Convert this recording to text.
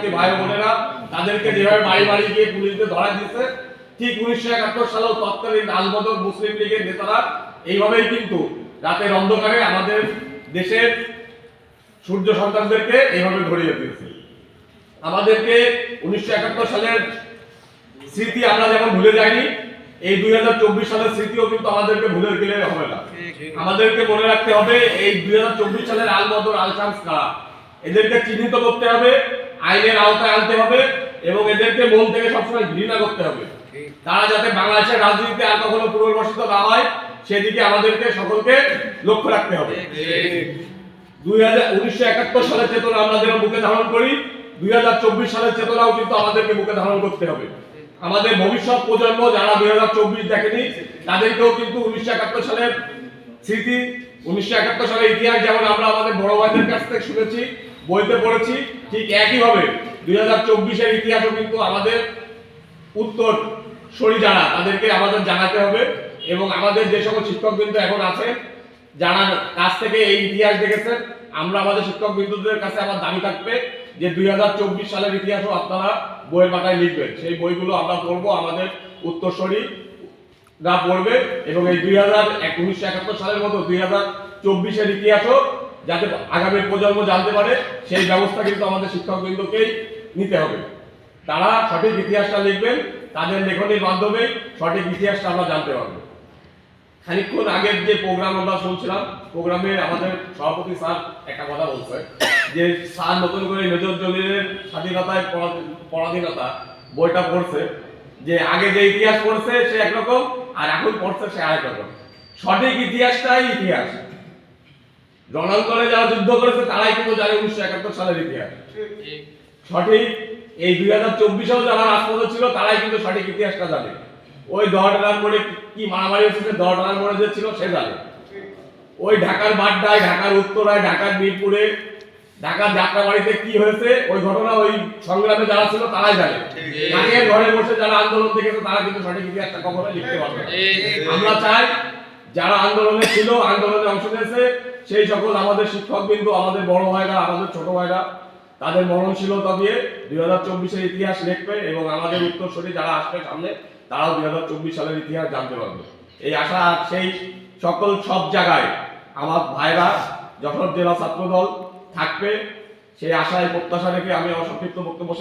শিক্ষার্থী ভাই বোনেরা তাদেরকে যেভাবে বাড়ি বাড়ি গিয়ে পুলিশদের ধরা দিচ্ছে, ঠিক 1971 সালেও তৎকালীন রাজবদর মুসলিম লীগের নেতারা এইভাবেই কিন্তু রাতের অন্ধকারে আমাদের দেশের সূর্য সন্তানদেরকে এইভাবে ধরিয়ে দিয়েছে। আমাদেরকে 1971 সালের স্মৃতি আমরা যেমন ভুলে যাইনি, এই 2024 সালের স্মৃতিও কিন্তু আমাদেরকে ভুলে গেলে হবে না। আমাদেরকে মনে রাখতে হবে এই 2024 সালের আল বদর আল শামস কারা, এদেরকে চিহ্নিত করতে হবে, আইনের আওতায় আনতে হবে এবং এদেরকে মন থেকে সবসময় ঘৃণা করতে হবে। তারা যাতে বাংলাদেশের রাজনীতিতে আর কখনো পুনর্বাসিত না হয় সেদিকে আমাদেরকে সকলকে লক্ষ্য রাখতে হবে। 1971 সালের চেতনা আমরা যেন বুকে ধারণ করি, 2024 সালের চেতনাও কিন্তু আমাদেরকে বুকে ধারণ করতে হবে। আমাদের ভবিষ্যৎ প্রজন্ম যারা 2024 দেখেনি তাদেরকেও কিন্তু 1971 সালের স্মৃতি, 1971 সালের ইতিহাস যেমন আমরা আমাদের বড় ভাইদের কাছ থেকে শুনেছি, বইতে পড়েছি, ঠিক একইভাবে 2024 এর ইতিহাসও কিন্তু আমাদের উত্তর সরি যারা তাদেরকে আমাদের জানাতে হবে। এবং আমাদের যে সকল শিক্ষকবৃন্দ এখন আছে যারা কাছ থেকে এই ইতিহাস দেখেছেন, আমরা আমাদের শিক্ষকবৃন্দদের কাছে আমার দাবি থাকবে যে 2024 সালের ইতিহাসও আপনারা বইয়ের পাতায় লিখবেন। সেই বইগুলো আমরা পড়বো, আমাদের উত্তরসূরিরা পড়বে এবং এই 1971 সালের মতো 2024 এর ইতিহাসও যাতে আগামী প্রজন্ম জানতে পারে সেই ব্যবস্থা কিন্তু আমাদের শিক্ষকবৃন্দকেই নিতে হবে। তারা সঠিক ইতিহাসটা লিখবেন, তাদের লেখনীর মাধ্যমে সঠিক ইতিহাসটা আমরা জানতে পারবো। খানিকক্ষণ আগের যে প্রোগ্রাম আমরা শুনছিলাম, প্রোগ্রামে আমাদের সভাপতি স্যার একটা কথা বলছে যে স্যার নতুন করে মেজর জলিলের স্বাধীনতায় পরাধীনতা বইটা পড়ছে, যে আগে যে ইতিহাস পড়ছে সে একরকম আর এখন পড়ছে সে আরেক রকম। সঠিক ইতিহাসটাই ইতিহাস। রণাঙ্গনে যারা যুদ্ধ করেছে তারাই কিন্তু জানে 1971 সালের ইতিহাস। সঠিক এই 2024-এও যারা রাজপথে ছিল তারাই কিন্তু সঠিক ইতিহাসটা জানে। ওই দহটার মোড়ে কি মারামারি হয়েছিল, দহটার মোড়ে যে ছিল সে জানে। ওই ঢাকার বাড্ডায়, ঢাকার উত্তরায়, ঢাকার মিরপুরে, ঢাকার যাত্রাবাড়িতে কি হয়েছে ওই ঘটনা ওই সংগ্রামে যারা ছিল তারাই জানে। ঢাকার ঘরে বসে যারা আন্দোলন দেখেছে তারা কিন্তু সঠিক ইতিহাসটা কখনো লিখতে পারবে না। আমরা চাই যারা আন্দোলনে ছিল, আন্দোলনে অংশ নিয়েছে সেই সকল আমাদের শিক্ষকবৃন্দ, আমাদের বড় ভাইরা, আমাদের ছোট ভাইরা তাদের মরণশীলতা দিয়ে 2024 এর ইতিহাস লিখবে এবং আমাদের উত্তরসূরি যারা আসবে সামনে তারাও 2024 সালের ইতিহাস জানতে পারবে। এই আশা সেই সকল সব জায়গায় আমার ভাইরা যশোর জেলা ছাত্রদল থাকবে, সেই আশায় প্রত্যাশা রেখে আমি অসংক্ষিপ্ত বক্তব্য